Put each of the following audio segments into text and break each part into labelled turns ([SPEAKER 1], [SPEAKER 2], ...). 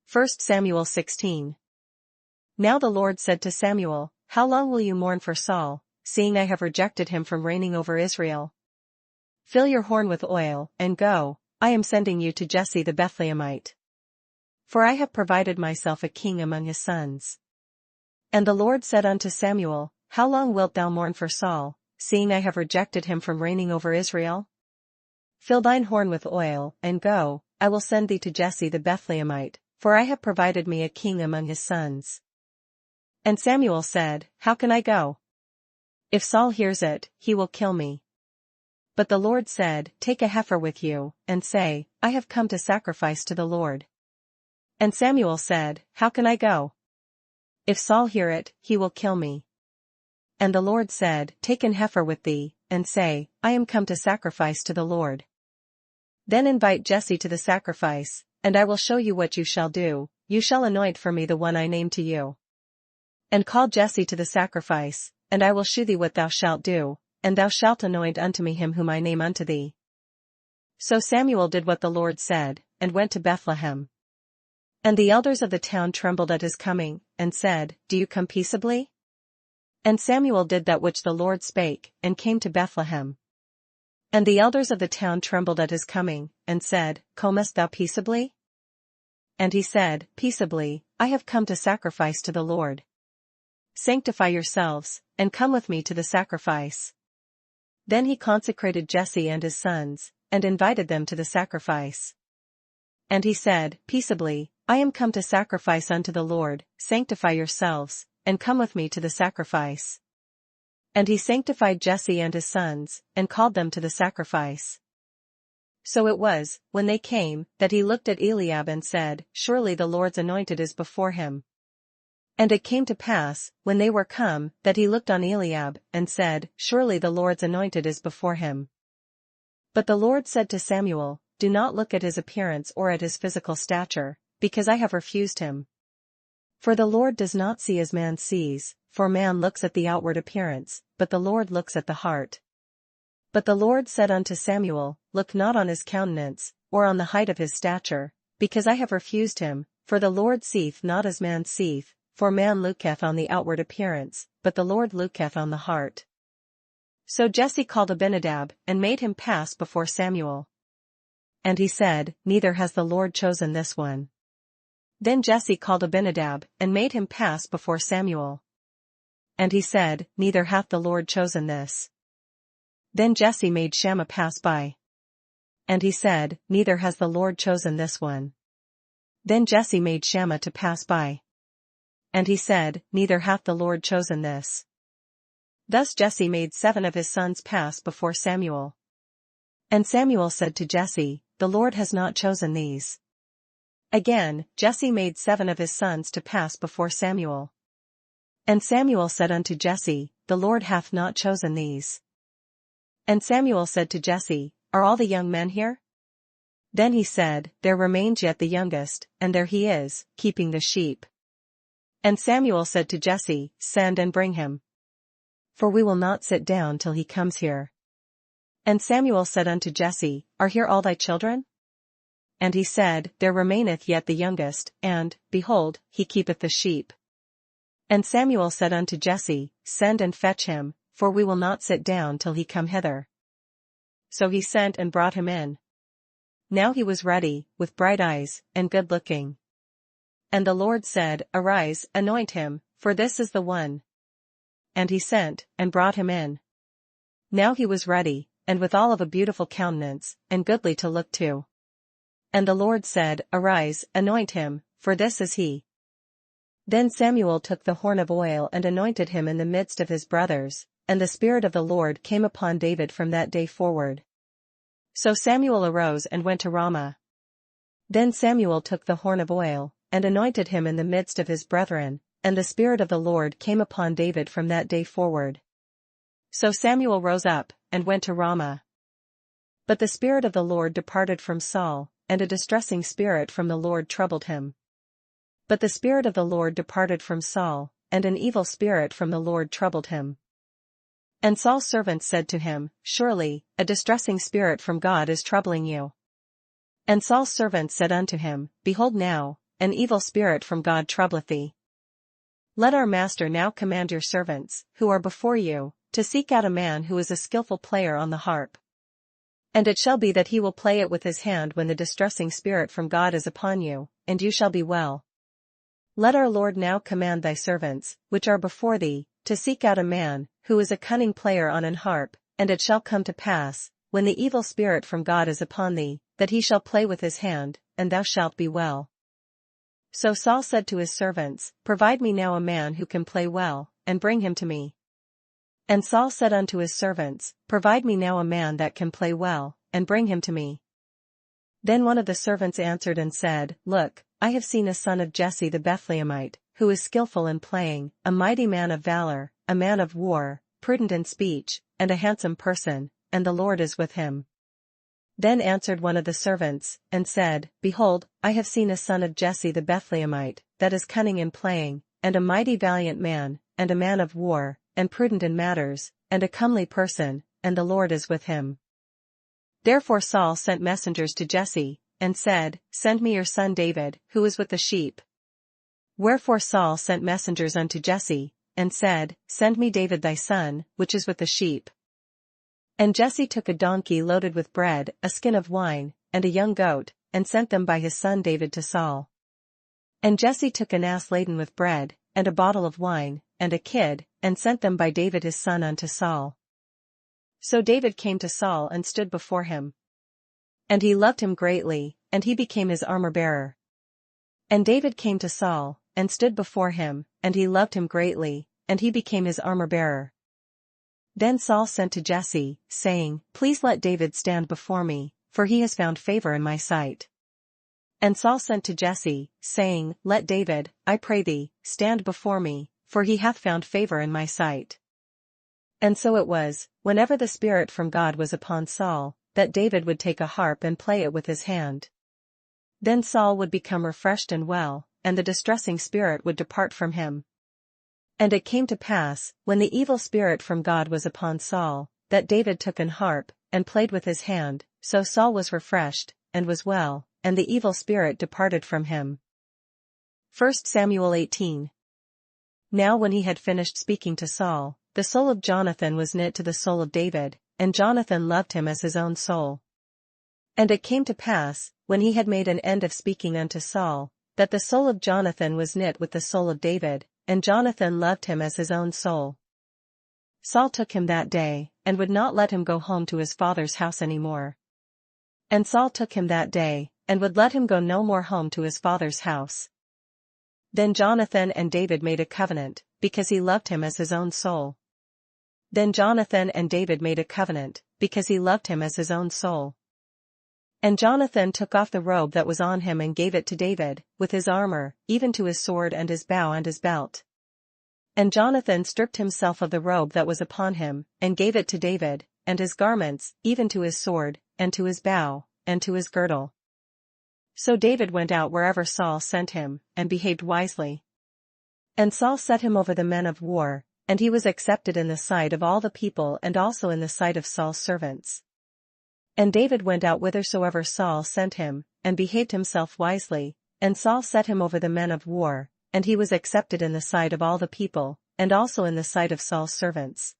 [SPEAKER 1] 1Samuel16. Now the Lord said to Samuel, "How long will you mourn for Saul, seeing I have rejected him from reigning over Israel? Fill your horn with oil, and go, I am sending you to Jesse the Bethlehemite. For I have provided myself a king among his sons." And the Lord said unto Samuel, "How long wilt thou mourn for Saul, seeing I have rejected him from reigning over Israel? Fill thine horn with oil, and go, I will send thee to Jesse the Bethlehemite, for I have provided me a king among his sons." And Samuel said, "How can I go? If Saul hears it, he will kill me." But the Lord said, "Take a heifer with you, and say, I have come to sacrifice to the Lord." And Samuel said, "How can I go? If Saul hear it, he will kill me." And the Lord said, "Take an heifer with thee, and say, I am come to sacrifice to the Lord. Then invite Jesse to the sacrifice, and I will show you what you shall do, you shall anoint for me the one I name to you. And call Jesse to the sacrifice, and I will shew thee what thou shalt do, and thou shalt anoint unto me him whom I name unto thee." So Samuel did what the Lord said, and went to Bethlehem. And the elders of the town trembled at his coming, and said, "Do you come peaceably?" And Samuel did that which the Lord spake, and came to Bethlehem. And the elders of the town trembled at his coming, and said, "Comest thou peaceably?" And he said, "Peaceably, I have come to sacrifice to the Lord. Sanctify yourselves, and come with me to the sacrifice." Then he consecrated Jesse and his sons, and invited them to the sacrifice. And he said, "Peaceably, I am come to sacrifice unto the Lord, sanctify yourselves, and come with me to the sacrifice." And he sanctified Jesse and his sons, and called them to the sacrifice. So it was, when they came, that he looked at Eliab and said, "Surely the Lord's anointed is before him." And it came to pass, when they were come, that he looked on Eliab, and said, "Surely the Lord's anointed is before him." But the Lord said to Samuel, "Do not look at his appearance or at his physical stature, because I have refused him. For the Lord does not see as man sees, for man looks at the outward appearance, but the Lord looks at the heart." But the Lord said unto Samuel, "Look not on his countenance, or on the height of his stature, because I have refused him, for the Lord seeth not as man seeth, for man looketh on the outward appearance, but the Lord looketh on the heart." So Jesse called Abinadab, and made him pass before Samuel. And he said, "Neither has the Lord chosen this one." Then Jesse called Abinadab, and made him pass before Samuel. And he said, "Neither hath the Lord chosen this." Then Jesse made Shammah pass by. And he said, "Neither has the Lord chosen this one." Then Jesse made Shammah to pass by. And he said, "Neither hath the Lord chosen this." Thus Jesse made 7 of his sons pass before Samuel. And Samuel said to Jesse, "The Lord has not chosen these." Again, Jesse made 7 of his sons to pass before Samuel. And Samuel said unto Jesse, "The Lord hath not chosen these." And Samuel said to Jesse, "Are all the young men here?" Then he said, "There remains yet the youngest, and there he is, keeping the sheep." And Samuel said to Jesse, "Send and bring him. For we will not sit down till he comes here." And Samuel said unto Jesse, "Are here all thy children?" And he said, "There remaineth yet the youngest, and, behold, he keepeth the sheep." And Samuel said unto Jesse, "Send and fetch him, for we will not sit down till he come hither." So he sent and brought him in. Now he was ruddy, with bright eyes, and good looking. And the Lord said, "Arise, anoint him, for this is the one." And he sent, and brought him in. Now he was ruddy, and withal of a beautiful countenance, and goodly to look to. And the Lord said, "Arise, anoint him, for this is he." Then Samuel took the horn of oil and anointed him in the midst of his brothers, and the Spirit of the Lord came upon David from that day forward. So Samuel arose and went to Ramah. Then Samuel took the horn of oil, and anointed him in the midst of his brethren, and the Spirit of the Lord came upon David from that day forward. So Samuel rose up, and went to Ramah. But the Spirit of the Lord departed from Saul, and a distressing spirit from the Lord troubled him. But the Spirit of the Lord departed from Saul, and an evil spirit from the Lord troubled him. And Saul's servants said to him, "Surely, a distressing spirit from God is troubling you." And Saul's servants said unto him, "Behold now, an evil spirit from God troubleth thee. Let our master now command your servants, who are before you, to seek out a man who is a skillful player on the harp. And it shall be that he will play it with his hand when the distressing spirit from God is upon you, and you shall be well. Let our Lord now command thy servants, which are before thee, to seek out a man, who is a cunning player on an harp, and it shall come to pass, when the evil spirit from God is upon thee, that he shall play with his hand, and thou shalt be well. So Saul said to his servants, Provide me now a man who can play well, and bring him to me. And Saul said unto his servants, Provide me now a man that can play well, and bring him to me. Then one of the servants answered and said, Look, I have seen a son of Jesse the Bethlehemite, who is skillful in playing, a mighty man of valor, a man of war, prudent in speech, and a handsome person, and the Lord is with him. Then answered one of the servants, and said, Behold, I have seen a son of Jesse the Bethlehemite, that is cunning in playing, and a mighty valiant man, and a man of war, and prudent in matters, and a comely person, and the Lord is with him. Therefore Saul sent messengers to Jesse, and said, Send me your son David, who is with the sheep. Wherefore Saul sent messengers unto Jesse, and said, Send me David thy son, which is with the sheep. And Jesse took a donkey loaded with bread, a skin of wine, and a young goat, and sent them by his son David to Saul. And Jesse took an ass laden with bread, and a bottle of wine, and a kid, and sent them by David his son unto Saul. So David came to Saul and stood before him. And he loved him greatly, and he became his armor-bearer. And David came to Saul, and stood before him, and he loved him greatly, and he became his armor-bearer. Then Saul sent to Jesse, saying, Please let David stand before me, for he has found favor in my sight. And Saul sent to Jesse, saying, Let David, I pray thee, stand before me, for he hath found favor in my sight. And so it was, whenever the Spirit from God was upon Saul, that David would take a harp and play it with his hand. Then Saul would become refreshed and well, and the distressing spirit would depart from him. And it came to pass, when the evil spirit from God was upon Saul, that David took an harp, and played with his hand, so Saul was refreshed, and was well, and the evil spirit departed from him. 1 Samuel 18. Now when he had finished speaking to Saul, the soul of Jonathan was knit to the soul of David, and Jonathan loved him as his own soul. And it came to pass, when he had made an end of speaking unto Saul, that the soul of Jonathan was knit with the soul of David, and Jonathan loved him as his own soul. Saul took him that day, and would not let him go home to his father's house any more. And Saul took him that day, and would let him go no more home to his father's house. Then Jonathan and David made a covenant, because he loved him as his own soul. Then Jonathan and David made a covenant, because he loved him as his own soul. And Jonathan took off the robe that was on him and gave it to David, with his armor, even to his sword and his bow and his belt. And Jonathan stripped himself of the robe that was upon him, and gave it to David, and his garments, even to his sword, and to his bow, and to his girdle. So David went out wherever Saul sent him, and behaved wisely. And Saul set him over the men of war, and he was accepted in the sight of all the people and also in the sight of Saul's servants. And David went out whithersoever Saul sent him, and behaved himself wisely, and Saul set him over the men of war, and he was accepted in the sight of all the people, and also in the sight of Saul's servants.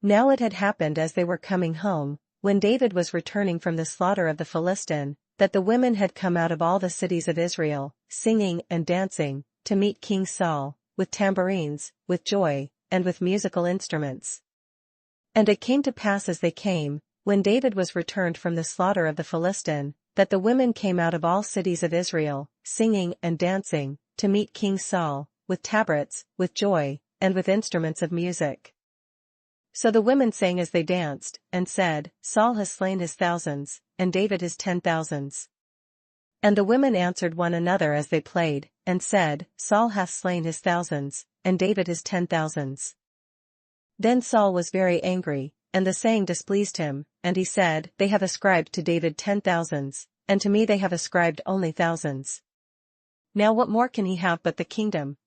[SPEAKER 1] Now it had happened as they were coming home, when David was returning from the slaughter of the Philistine, that the women had come out of all the cities of Israel, singing and dancing, to meet King Saul, with tambourines, with joy, and with musical instruments. And it came to pass as they came, when David was returned from the slaughter of the Philistine, that the women came out of all cities of Israel, singing and dancing, to meet King Saul, with tabrets, with joy, and with instruments of music. So the women sang as they danced, and said, Saul has slain his thousands, and David his 10,000s. And the women answered one another as they played, and said, Saul hath slain his thousands, and David his 10,000s. Then Saul was very angry, and the saying displeased him, and he said, They have ascribed to David 10,000s, and to me they have ascribed only thousands. Now what more can he have but the kingdom?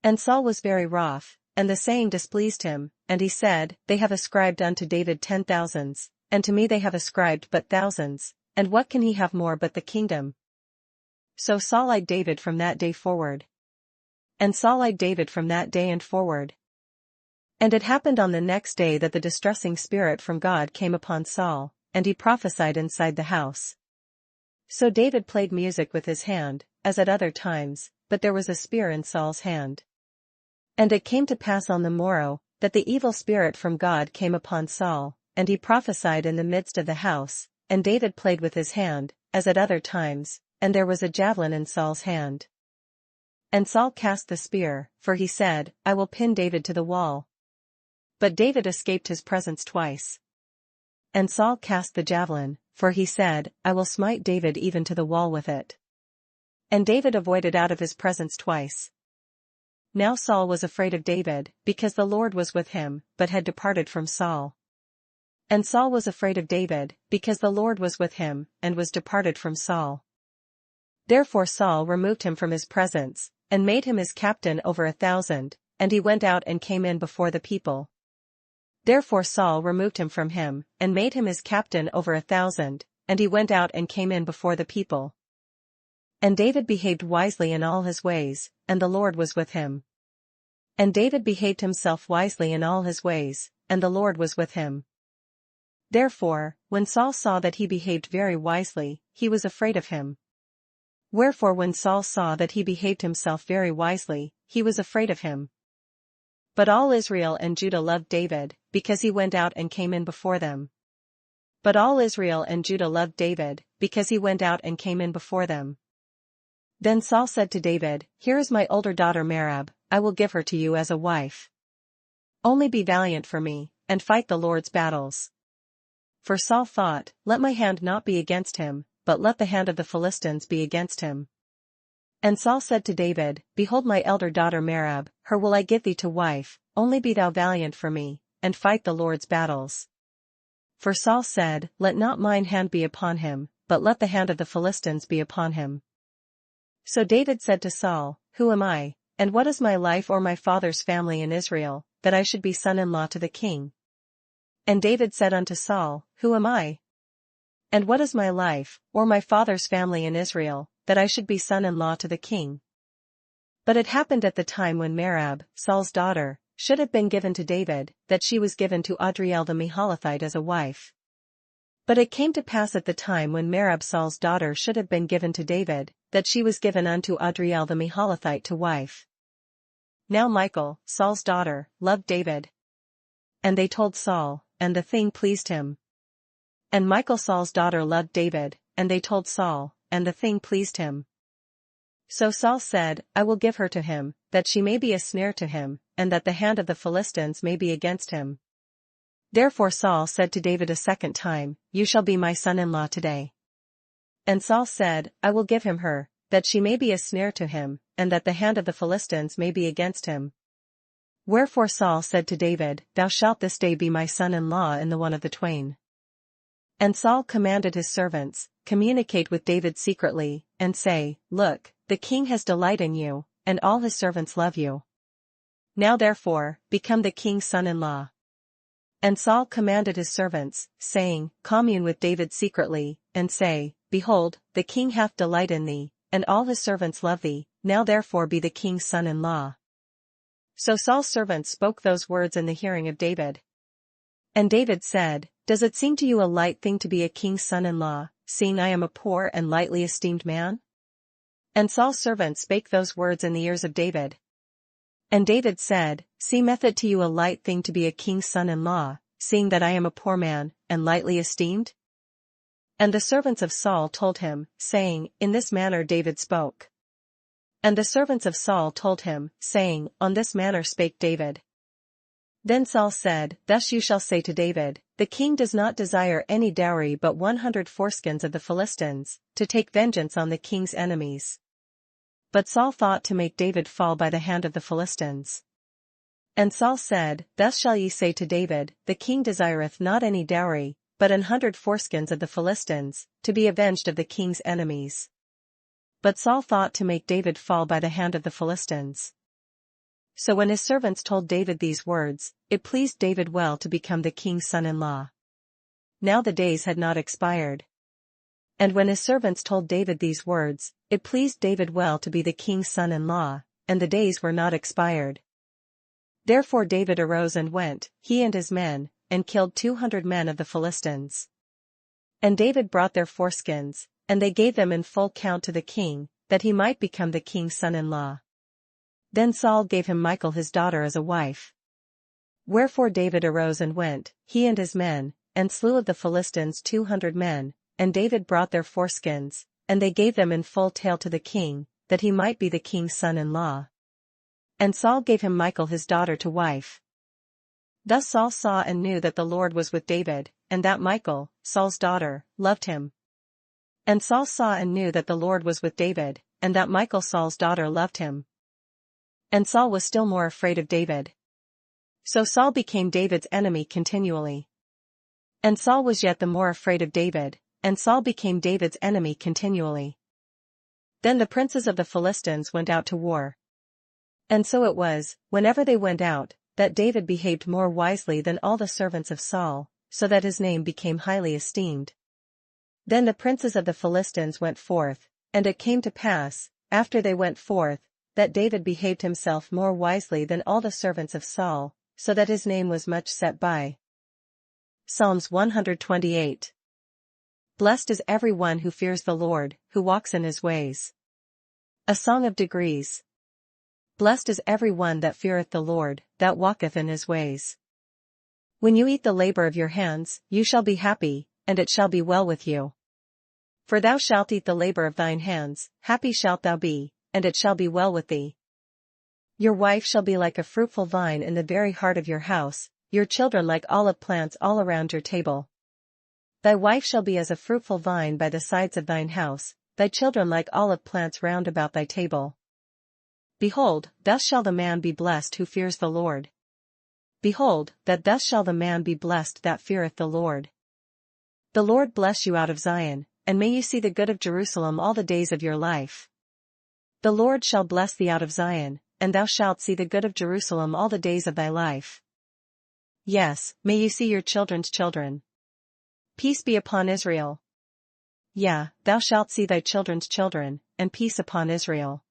[SPEAKER 1] And Saul was very wroth, and the saying displeased him, and he said, They have ascribed unto David 10,000s, and to me they have ascribed but thousands, and what can he have more but the kingdom? So Saul eyed David from that day forward. And Saul eyed David from that day and forward. And it happened on the next day that the distressing spirit from God came upon Saul, and he prophesied inside the house. So David played music with his hand, as at other times, but there was a spear in Saul's hand. And it came to pass on the morrow, that the evil spirit from God came upon Saul, and he prophesied in the midst of the house, and David played with his hand, as at other times, and there was a javelin in Saul's hand. And Saul cast the spear, for he said, I will pin David to the wall. But David escaped his presence twice. And Saul cast the javelin, for he said, I will smite David even to the wall with it. And David avoided out of his presence twice. Now Saul was afraid of David, because the Lord was with him, but had departed from Saul. And Saul was afraid of David, because the Lord was with him, and was departed from Saul. Therefore Saul removed him from his presence, and made him his captain over 1,000, and he went out and came in before the people. Therefore Saul removed him from him, and made him his captain over 1,000, and he went out and came in before the people. And David behaved wisely in all his ways, and the Lord was with him. And David behaved himself wisely in all his ways, and the Lord was with him. Therefore, when Saul saw that he behaved very wisely, he was afraid of him. Wherefore when Saul saw that he behaved himself very wisely, he was afraid of him. But all Israel and Judah loved David, because he went out and came in before them. But all Israel and Judah loved David, because he went out and came in before them. Then Saul said to David, Here is my older daughter Merab, I will give her to you as a wife. Only be valiant for me, and fight the Lord's battles. For Saul thought, Let my hand not be against him, but let the hand of the Philistines be against him. And Saul said to David, Behold my elder daughter Merab, her will I give thee to wife, only be thou valiant for me, and fight the Lord's battles. For Saul said, Let not mine hand be upon him, but let the hand of the Philistines be upon him. So David said to Saul, Who am I, and what is my life or my father's family in Israel, that I should be son-in-law to the king? And David said unto Saul, Who am I? And what is my life, or my father's family in Israel, that I should be son-in-law to the king? But it happened at the time when Merab, Saul's daughter, should have been given to David, that she was given to Adriel the Meholathite as a wife. But it came to pass at the time when Merab Saul's daughter should have been given to David, that she was given unto Adriel the Meholathite to wife. Now Michal, Saul's daughter, loved David. And they told Saul, and the thing pleased him. And Michal Saul's daughter loved David, and they told Saul, and the thing pleased him. So Saul said, I will give her to him, that she may be a snare to him, and that the hand of the Philistines may be against him. Therefore Saul said to David a second time, You shall be my son-in-law today. And Saul said, I will give him her, that she may be a snare to him, and that the hand of the Philistines may be against him. Wherefore Saul said to David, Thou shalt this day be my son-in-law in the one of the twain. And Saul commanded his servants, Communicate with David secretly, and say, Look, the king has delight in you, and all his servants love you. Now therefore, become the king's son-in-law. And Saul commanded his servants, saying, Commune with David secretly, and say, Behold, the king hath delight in thee, and all his servants love thee, now therefore be the king's son-in-law. So Saul's servants spoke those words in the hearing of David. And David said, Does it seem to you a light thing to be a king's son-in-law, seeing I am a poor and lightly esteemed man? And Saul's servants spake those words in the ears of David. And David said, Seemeth it to you a light thing to be a king's son-in-law, seeing that I am a poor man, and lightly esteemed? And the servants of Saul told him, saying, In this manner David spoke. And the servants of Saul told him, saying, On this manner spake David. Then Saul said, Thus you shall say to David, The king does not desire any dowry but 100 foreskins of the Philistines, to take vengeance on the king's enemies. But Saul thought to make David fall by the hand of the Philistines. And Saul said, Thus shall ye say to David, The king desireth not any dowry, but 100 foreskins of the Philistines, to be avenged of the king's enemies. But Saul thought to make David fall by the hand of the Philistines. So when his servants told David these words, it pleased David well to become the king's son-in-law. Now the days had not expired. And when his servants told David these words, it pleased David well to be the king's son-in-law, and the days were not expired. Therefore David arose and went, he and his men, and killed 200 men of the Philistines. And David brought their foreskins, and they gave them in full count to the king, that he might become the king's son-in-law. Then Saul gave him Michal his daughter as a wife. Wherefore David arose and went, he and his men, and slew of the Philistines 200 men, and David brought their foreskins, and they gave them in full tale to the king, that he might be the king's son-in-law. And Saul gave him Michal his daughter to wife. Thus Saul saw and knew that the Lord was with David, and that Michal, Saul's daughter, loved him. And Saul saw and knew that the Lord was with David, and that Michal Saul's daughter loved him. And Saul was still more afraid of David. So Saul became David's enemy continually. And Saul was yet the more afraid of David, and Saul became David's enemy continually. Then the princes of the Philistines went out to war. And so it was, whenever they went out, that David behaved more wisely than all the servants of Saul, so that his name became highly esteemed. Then the princes of the Philistines went forth, and it came to pass, after they went forth, that David behaved himself more wisely than all the servants of Saul, so that his name was much set by. Psalms 128. Blessed is every one who fears the Lord, who walks in his ways. A song of degrees. Blessed is every one that feareth the Lord, that walketh in his ways. When you eat the labor of your hands, you shall be happy, and it shall be well with you. For thou shalt eat the labor of thine hands, happy shalt thou be, and it shall be well with thee. Your wife shall be like a fruitful vine in the very heart of your house, your children like olive plants all around your table. Thy wife shall be as a fruitful vine by the sides of thine house, thy children like olive plants round about thy table. Behold, thus shall the man be blessed who fears the Lord. Behold, that thus shall the man be blessed that feareth the Lord. The Lord bless you out of Zion, and may you see the good of Jerusalem all the days of your life. The Lord shall bless thee out of Zion, and thou shalt see the good of Jerusalem all the days of thy life. Yes, may you see your children's children. Peace be upon Israel. Thou shalt see thy children's children, and peace upon Israel.